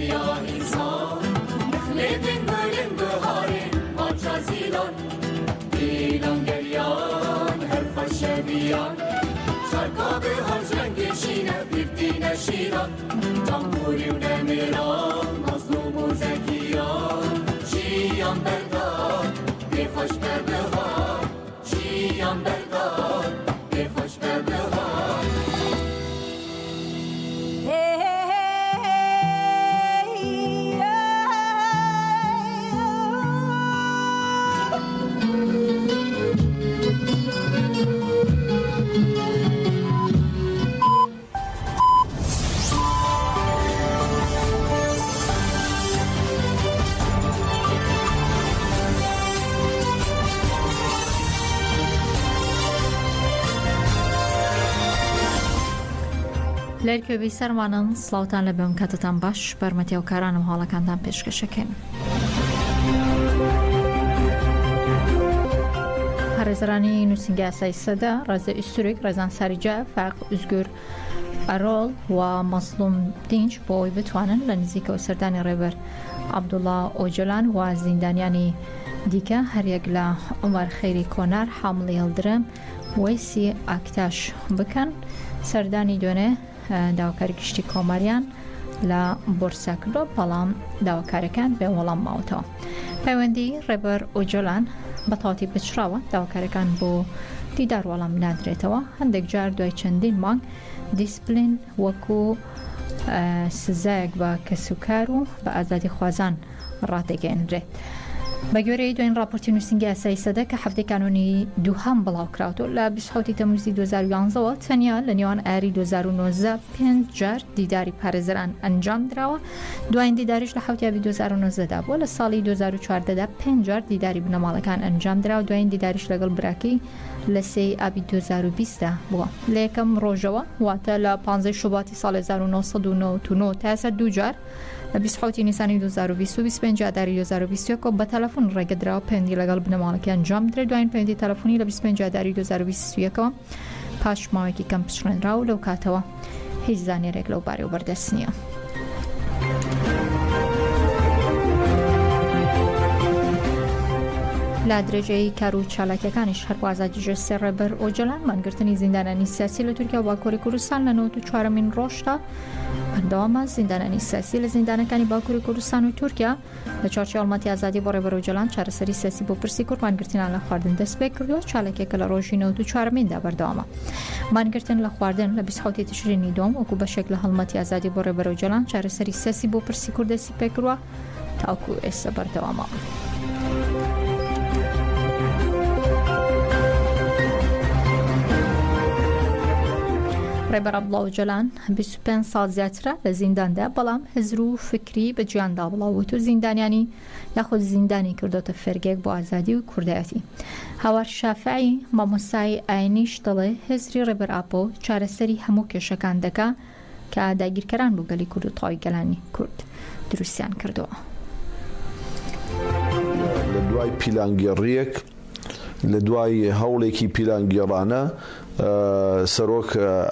یا انسان نخلدن برن بهارن آجازیلان ایلان گریان هر خوشبیان شرکا به هر جنگ شینه بیردین شیران جمهوری و نمیران مظلوم و زکیان شیان بردار به خوش بهار شیان بردار به خوش بهار لێرکێ بیسەرمانن سڵاوتان لە بێم کاتتان باش بەرمەتی و کارانم هەڵەکانتان پێشکەشەکەین. هەڕێزەرانی نووسینگە یاسای سەدا ڕێزە ئیستوریک ڕێزان ساریجا فاق ئوزگور ئەرۆڵ و مەزلوم دینج بۆ ئەوی بتوانن لە نزیکەوە سەردانی ڕێبەر عەبدوڵڵا ئۆجۆلان و زیندانیانی دیکە هەریەک لە عومەر خەیری کۆنار حامڵی هەڵدرم وەیسی ئاکتاش بکەن. سەردانی دوێنێ داواکاری گشتی کۆماریان لە بۆرسا کردۆ بەڵام داواکارەکان بێ وەڵام ماوەتەوە. پەیوەندی ڕێبەر ئۆجۆلان بەتەواتی بچراوە داواکارەکان بۆ دیدار وەڵام نادرێتەوە. هەندێک جار دوای چەندین مانگ دیسپلین وەکو سزایەک بە کەسوکار و بە ئازادی خوازان ڕاتێگەێنرێت. بە گوێرەی دوێن راپۆرتی نووسینگە یاسای سەدا کە هەفتەی کانۆنی دووهەم بڵاوکراوەوە لە 27 تەموزی 2011ەوە تەنیا لە نێوان ئایاری 2019 5 جار دیداری پارێزەران ئەنجام درراوە. دوایین دیداریش لە حوتیابی 2019دا بووە. لە ساڵی 2014دا 5 جار دیداری بنەماڵەکان ئەنجام درراوە. دوایین دیداریش لەگەڵ براکی لە 3 ئابی 2020دا بووە. لە یەکەم ڕۆژەوە واتە لە 15 شوباتی ساڵی 1999 تا ئێستا دوو جار لە 27 نیسانی 2020 و 25 ئاداری 2021 بە تەلەفۆن ڕێگەدراوە پەیوەندی لەگەڵ بنەماڵەکان ئەنجام درێت. دوایین پەیوەندی تەلەفۆنی لە 25 ئاداری 2021ەوە پاش ماوەیەکی کەم پچڕێنراوە و لەو کاتەوە هیچ زانیارێک لەو بارەوە بەردەست نییە. لا درێژەی کار و چالاکیەکانیش هەروازە دیژە ڕێبەر ئۆجۆلان مانگرتنی زیندانانی سیاسی لە تورکیا و باکووری کوردستان لە 94مین ڕۆژدا بەردەوامە. زیندانانی سیاسی لە زیندانەکانی باکووری کوردستان و تورکیا لە چارچێ هەڵمەتی ئازادی بۆ ڕێبەر ئۆجۆلان چارەسەری سیاسی بۆ پرسی کورد مانگرتنیان لە خواردن دەست پێ کردووە. چالاکیەکە لە ڕۆژی 94میندا بەردەوامە. مانگرتن لە خواردن لە 27 تشرینی دوم وەکو بەشێک لە هەڵمەتی ئازادی بۆ ڕێبەر ئۆجۆلان چارەسەری سیاسی بۆ پرسی کورد دەستی پێ کردووە تاوکو ئێستا بەردەوامە. ڕێبەر عەبدوڵڵا ئۆجۆلان 25 ساڵ زیاترە لە زینداندا بەڵام هزر و فکری بە گیاندا بڵاوت و زیندانیانی یاخود زیندانی کردوتە فێرگێک بۆ ئازادی و کوردایەتی. هاوار شافعی مامۆستای ئاینیش دەڵێ هزری ڕێبەر ئاپۆ چارەسەری هەموو کێشەکان دەکا کە داگیرکەران بۆ گەلی کورد و تاوی گەلانی کورد دروستیان کردووە. لە دوای پیلانگێڕیەک لە دوای هەوڵێکی پیلانگێڕانە سەرۆک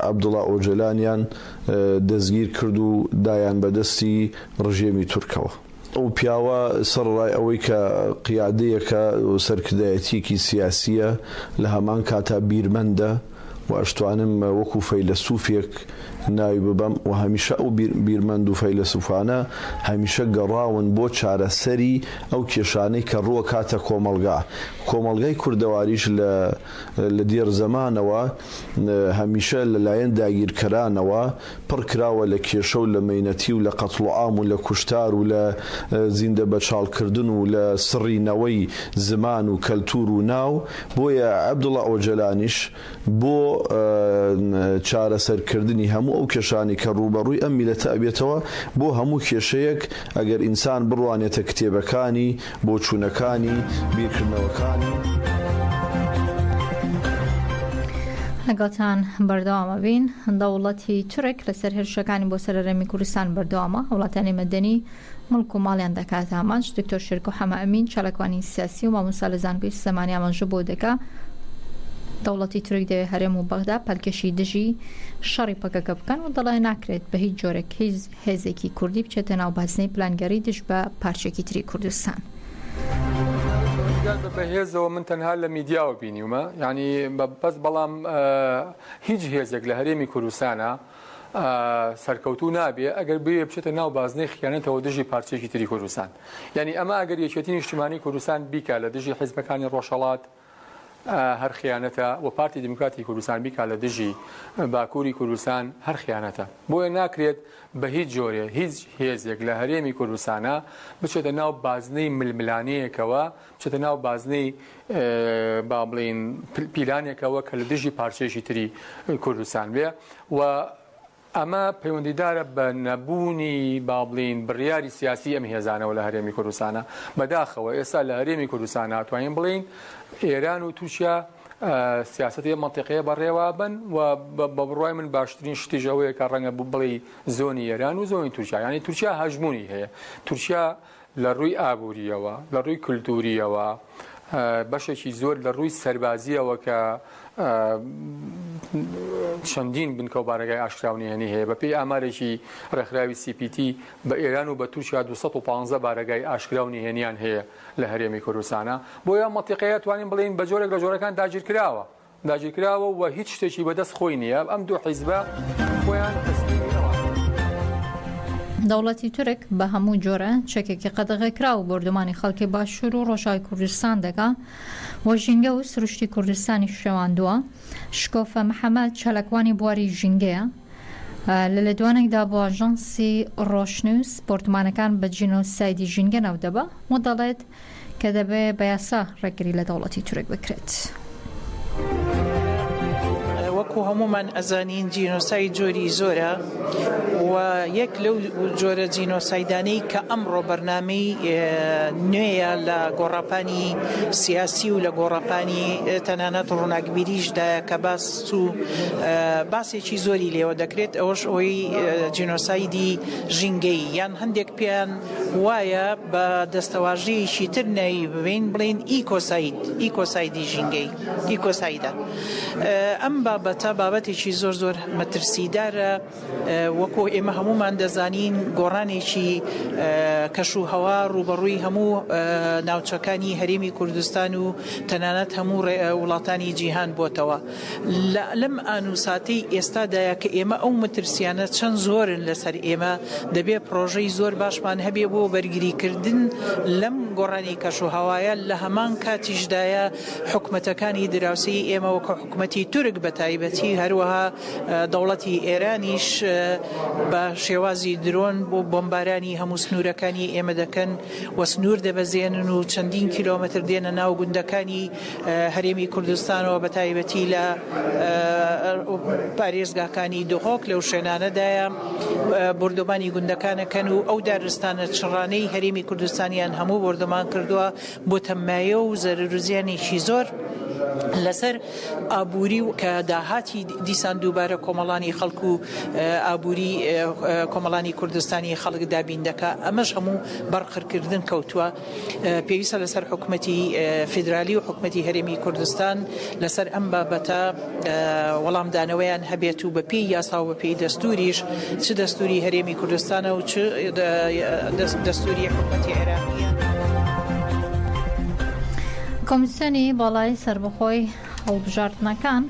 عەبدوڵڵا ئۆجۆلانیان دەستگیر کرد و دایان بەدەستی ڕژێمی تورکەوە. ئەو پیاوە سەرڕای ئەوەی کە قیادەیەکە و سەرکردایەتیەکی سیاسیە لە هەمان کاتا بیرمەندە و ئەشتوانم وەکو فەیلسوفێک ناوی ببەم و هەمیشە ئەو بیرمەند و فەیلسوفانە هەمیشە گەڕاون بۆ چارەسەری ئەو کێشانەی کە ڕووە کاتە کۆمەڵگای کوردەواریش لە دێر زەمانەوە هەمیشە لەلایەن داگیرکەرانەوە پڕ کراوە لە کێشە و لە مەینەتی و لە قەتڵ و عام و لە کوشتار و لە زیندە بەچاڵکردن و لە سڕینەوەی زمان و کەلتور و ناو. بۆیە عەبدوڵڵا ئۆجۆلانیش بۆ چارەسەرکردنی هەموو ئەو کێشانی کە ڕوبەڕووی ئەم میلەتە ئەبێتەوە بۆ هەموو کێشەیەک ئەگەر ئینسان بڕوانێتە کتێبەکانی بۆ چوونەکانی بیرکردنەوەکانی. لەگەڵتان بەردەوامە بین. دەوڵەتی تورک لەسەر هێرشەکانی بۆ سەرەرەمی کوردستان بەردەوامە. وڵاتانی مەدەنی مڵک و ماڵیان دەکات ئامانج. دکتۆر شێرکۆ حەمە ئەمین چالاکوانی سیاسی و مامۆستا لە زانکۆی سلێمانی ئامانج بۆ دەکا دەوڵەتی تورک دەوێ هەرێم و بەغدا پەلکەشی دژی شەڕی پەکەکە بکەن و دەڵێ ناکرێت بە هیچ جۆرێک هیچ هێزێکی کوردی بچێتە ناو بازنەی پلانگەری دژ بە پارچێکی تری کوردستان. بەهێزەوە من تەنها لە میدیاوە بینیومە، یعنی بەس بەڵام هیچ هێزێک لە هەرێمی کوردستانە سەرکەوتوو نابێ ئەگەر بێ بچێتە ناو بازنەی خیانەتەوە دژی پارچێکی تری کوردستان. یعنی ئەمە ئەگەر یەکێتی نیشتیمانی کوردستان بیکە لە دژی حیزبەکانی ڕۆژهەڵات هەر خیانەتە و پارتی دموکراتی کوردستان بیکە لە دژی باکووری کوردستان هەر خیانەتە. بۆیە ناکرێت بە هیچ جۆرێ هیچ هێزێک لە هەرێمی کوردستانە بچێتە ناو بازنەی ململانەیەکەوە، بچێتە ناو بازنەی با بڵین پیلانێکەوە کە لە دژی پارچێکی تری کوردستان بێ و ئەمە پەیوەندیدارە بە نەبوونی با بڵین بڕیاری سیاسی ئەم هێزانەوە لە هەرێمی کوردستانە. بەداخەوە ئێستا لە هەرێمی کوردستان ناتوانین بڵین ئێران و تووشیا سیاسەتی مەنتیقەیە بەڕێوە بن و بە بڕوای من باشترین شتیش ئەوەیە کە ڕەنگە بڵێ زۆنی ئێران و زۆنی تورکیا، یعنی تورکیا هەژمونی هەیە. تورکیا لە ڕووی ئابووریەوە، لە ڕووی کولتوریەوە، بەشێکی زۆر لە ڕووی سەربازیەوە کە چەندین بنکە و بارگای ئاشکراونی هەنی هەیە. بەپێی ئامارێکی ڕێکخراوی CPT بە ئێران و بە تورکیا 215 بارگای ئاشکراونی هێنیان هەیە لە هەرێمی کوردستانە. بۆیە مەنتیقەیە توانین بڵین بە جۆرێک لە جۆرەکان داگیرکراوە و هیچ شتێکی بەدەست خۆی نییە. ئەم دوو حیزبە خۆیان تەسلیمەوە. دەوڵەتی تورک بە هەموو جۆرە چەکێکی قەدەغەکرا و بردومانی خەڵکی باشوور و ڕۆژاوی کوردستان دەکا و ژینگە و سروشتی کوردستانی شەواندووە. شکۆفە محەممەد چەلەکوانی بواری ژینگەیە لە لێدوانێکدا بۆ ئاژانسی ڕۆشنووس پۆرتمانەکان بە جینۆسایدی ژینگە ناو دەبە و دەڵێت کە دەبێت بە یاسا ڕێگری لە دەوڵەتی تورک بکرێت. وەکو هەمومان ئەزانین جینۆساید جۆری زۆرە و یەک لەو جۆرە جینۆسایدانەی کە ئەمڕۆ بەرنامەی نوێیە لە گۆڕاپانی سیاسی و لە گۆڕاپانی تەنانەت ڕووناکبیریشدایە کە باس و باسێکی زۆری لێوە دەکرێت. ئەوەش ئەوەی جینۆسایدی ژینگەی یان هەندێک پێیان وایە بە دەستەواژەیەکی تر ناوی ببین بڵین ئیکۆسایدی ژینگەی ئیکۆسایدە. ئەم بابەتە بابەتێکی زۆر مەترسیدارە. وەکو ئێمە هەمومان دەزانین گۆڕانێکی کەش و هەوا ڕوبەڕووی هەموو ناوچەکانی هەرێمی کوردستان و تەنانەت هەموو وڵاتانی جیهان بۆتەوە. لەم ئانوساتەی ئێستادایە کە ئێمە ئەو مەترسیانە چەند زۆرن لەسەر ئێمە دەبێت پرۆژەی زۆر باشمان هەبێ بۆ بەرگریکردن لەم گۆڕانی کەش و هەوایە. لە هەمان کاتیشدایە حکومەتەکانی دراوسەی ئێمە وەکو حکومەتی تورک بە تایبەتی هەروەها دەوڵەتی ئێرانیش بە شێوازی درۆن بۆ بۆمبارانی هەموو سنوورەکانی ئێمە دەکەن و سنوور دەبەزێنن و چەندین کیلۆمەتر دێنە ناو گوندەکانی هەرێمی کوردستانەوە بە تایبەتی لە پارێزگاکانی دۆخۆک لەو شوێنانەدایە بردومانی گوندەکانەکەن و ئەو دارستانە چڕانەی هەرێمی کوردستانیان هەموو بردومان کردووە بۆ تەمایە و زەرورزیانێکی زۆر لەسەر ئابووری و کە داهاتی دیسان دووبارە کۆمەڵانی خەڵک و ئابووری کۆمەڵانی کوردستانی خەڵک دابین دەکا. ئەمەش هەموو بەرخڕکردن کەوتووە. پێویستە لەسەر حکومەتی فیدرالی و حکومەتی هەرێمی کوردستان لەسەر ئەم بابەتە وەڵامدانەوەیان هەبێت و بە پێی یاسا و بە پێی دەستوریش چ دەستوری هەرێمی کوردستانە و چ دەستوری حکومەتی عێراقیە. کۆمیسیۆنی باڵای سربەخۆی هەڵبژاردنەکان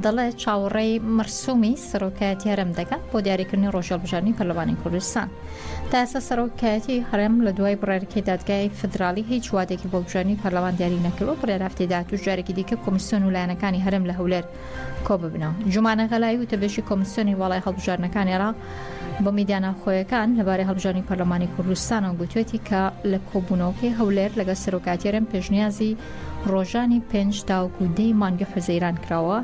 دەڵێت چاوەڕێی مرسومی سەرۆکایەتی هەرێم دەکات بۆ دیاریکردنی ڕۆژهەڵبژاردننی پەرلەمانی کوردستان. تا ئێستا سەرۆکایەتی هەرێم لە دوای بڕیارەکەی دادگای فدرالی هیچ وادێکی بۆ بژاردننی پەرلەمان دیاری نەکردەوە. بڕیارە هەفتەی داهاتوو جارێکی دیکە کۆمیسیۆن و لایەنەکانی هەرێم لە هەولێر کۆ ببنەوە. جومانە غەلایی وتەبێژی کۆمیسیۆنی باڵای هەڵبژاردنەکانی عێراق بۆ میدیانە خۆیەکان لەبارەی هەڵبژاردننی پەرلەمانی کوردستانەوە گوتوێتی کە لە کۆبوونەوەکەی هەولێر لەگەڵ سەرۆکایەتی هەرێم پێشنیازی ڕۆژانی 5 تاوەکو 10 مانگی حوزەیران کراوە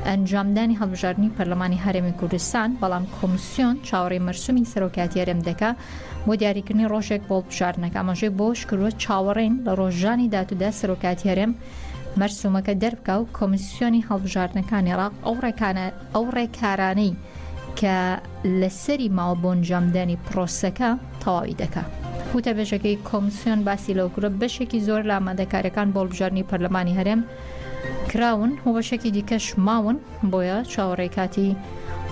ئەنجامدانی هەڵبژاردننی پەرلەمانی هەرێمی کوردستان. بەڵام کۆمیسیۆن چاوەڕێی مرسومی سەرۆکایەتی هەرێم دەکا بۆ دیاریکردنی ڕۆژێک بۆ هەڵبژاردنەکە. ئەمەژەی بۆش کردووە چاوەڕێن لە ڕۆژانی داهاتوودا سەرۆکایەتی هەرێم مەرسومەکە دەربکە و کۆمیسیۆنی هەڵبژاردنەکانی عێراق ئەو ڕێکارانەی کە لەسەری ماوە بۆ ئەنجامدانی پرۆسەکە تەواوی دەکات. وتەبێژەکەی کۆمیسیۆن باسی لەو کرد بەشێکی زۆر لە ئامادەکاریەکان بۆ هەڵبژاردننی پەرلەمانی هەرێم کراون و بەشێکی دیکەش ماون بۆیە چاوەڕێکاتی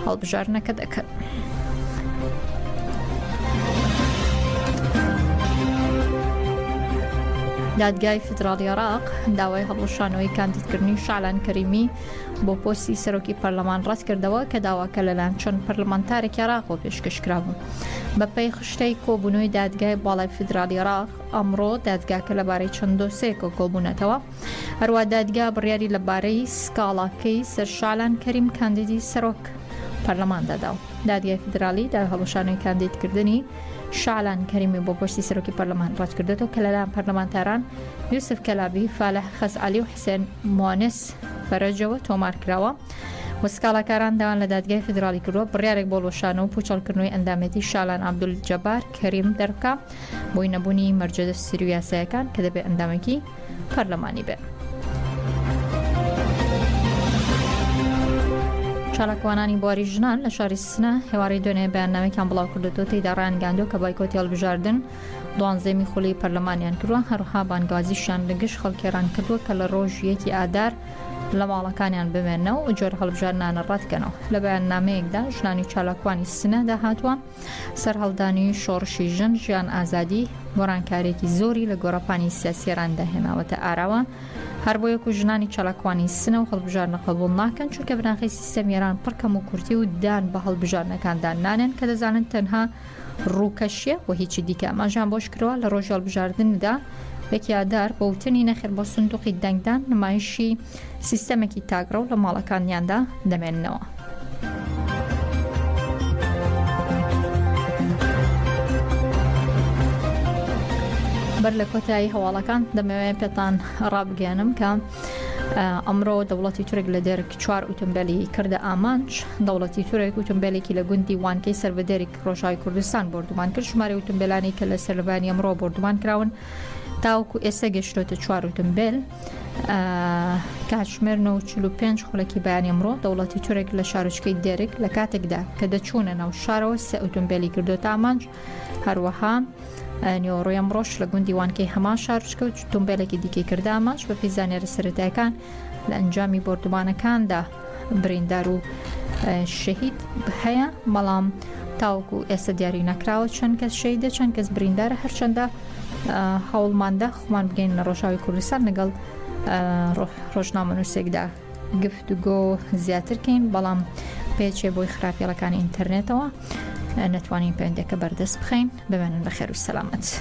هەڵبژارنەکە دەکەن. دادگای فدرالی عراق داوای هەڵوەشانەوەی کاندیدکردنی شعلان کەریمی بۆ پۆستی سەرۆکی پەرلەمان ڕەت کردەوە کە داواکە لەلایەن چەند پەرلەمانتارێکی عراقەوە پێشکەشکرابوون. بەپێی خشتەی کۆبوونەوەی دادگای باڵای فدرالی عراق ئەمڕۆ دادگاکە لەبارەی چەند دۆسەیەکە کۆبوونەتەوە. هەروە دادگا بڕیاری لەبارەی سکاڵاکەی سەر شعلان کەریم کاندیدی سەرۆک پەرلەمان دەداوە. دادگای فدرالی داوای هەڵوەشانەوەی کاندیدکردنی شعلان کەریمی بۆ پۆستی سەرۆکی پەرلەمان ڕەت کردێتەوە کە لەلایەن پەرلەمانتاران یوسف کەلابی، فالح خەزعەلی و حسێن موانس فەرەجەوە تۆمار کراوە. وسکاڵاکاران داوان لە دادگای فدرالی کردووە بڕیارێک بۆ لۆشانە و پوچەڵکردنەوەی ئەندامەتی شعلان عەبدولجەبار کەریم دەربکە بۆی نەبوونی مەرجە دەستوری و یاساییەکان کە دەبێت ئەندامێکی پەرلەمانی بێت. چالاکوانانی بواری ژنان لە شاری سنە هێواری دوێنێ بەیاننامەیەکیان بڵاو کردوەوە تێیدا ڕایانگەاندووە کە بایکۆتی هەڵبژاردن 12 خولەی پەرلەمانیان کردووە. هەروەها بانگوازیشیان لەگەشت خەڵکێران کردووە کە لە ڕۆژ 1 ئادار لە ماڵەکانیان بمێنەوە و جۆرە هەڵبژاردنانە ڕەتکەنەوە. لە بەیاننامەیەکدا ژنانی چالاکوانی سنە داهاتووە سەر هەڵدانی شۆڕشی ژن، ژیان ئازادی، گۆڕانکارێکی زۆری لە گۆڕەپانی سیاسیێراندا هێناوەتە ئاراوە. هەر بۆ یەک و ژنانی چالاکوانی سنە و هەڵبژاردنە قبوڵ ناکەن چونکە بناغی سیستەم ئێران پڕکەم و کورتی و دان بە هەڵبژاردنەکاندان نانێن کە دەزانن تەنها ڕووکەشیە و هیچی دیکە. ئەماژیان بۆش کردووە لە ڕۆژی هەڵبژاردندا یەکیادار بە وتنی نەخێر بۆ سندوقی دەنگدان نمایشی سیستەمێکی تاگرە و لە ماڵەکانیاندا دەمێننەوە. بەر لە کۆتایی هەواڵەکان دەمەوێت پێتان ڕابگەێنم کە ئەمڕۆ دەوڵەتی تورک لە دێرک 4 ئۆتۆمبیلی کردە ئامانج. دەوڵەتی تورک ئۆتۆمبیلێکی لە گوندی وانکەی سەربەدەری ڕۆژاوی کوردستان بردومان کرد. ژمارە ئۆتۆمبیلانی کە لە سەربانی ئەمڕۆ بردومان کراون تاوکو ئێستا گەشتۆتە 4 ئۆتۆمبیل. کاتژمێر 9:45 خولەکی بەیانی ئەمڕۆ دەوڵەتی تورک لە شارۆچکەی دێرک لە کاتێکدا کە دەچوونە ناو شارەوە 3 ئۆتۆمبیلی کردوتە ئامانج. هەروەها نیۆڕۆی ئەمڕۆژ لە گوندی وانکەی هەمان شارچکە و ئۆتۆمبیلێکی دیکەی کرد ئامانج. بە پێی زانیارە سەرەتاییەکان لە ئەنجامی بردومانەکاندا بریندار و شەهید هەیە، بەڵام تاوەکو ئێستا دیاری نەکراوە چەند کەس شەهیدە چەند کەس بریندارە. هەرچەندە هەوڵماندا خۆمان بگەین لە ڕۆژاوی کوردستان لەگەڵ ڕۆژنامەنووسێکدا گفتوگۆ زیاترکەین، بەڵام پێچێ بۆی خراپیەڵەکانی ئینتەرنێتەوە نەتوانین پەیوەندیەکە بەردەست بخەین. بمێنن بە خێر و سەلامەت.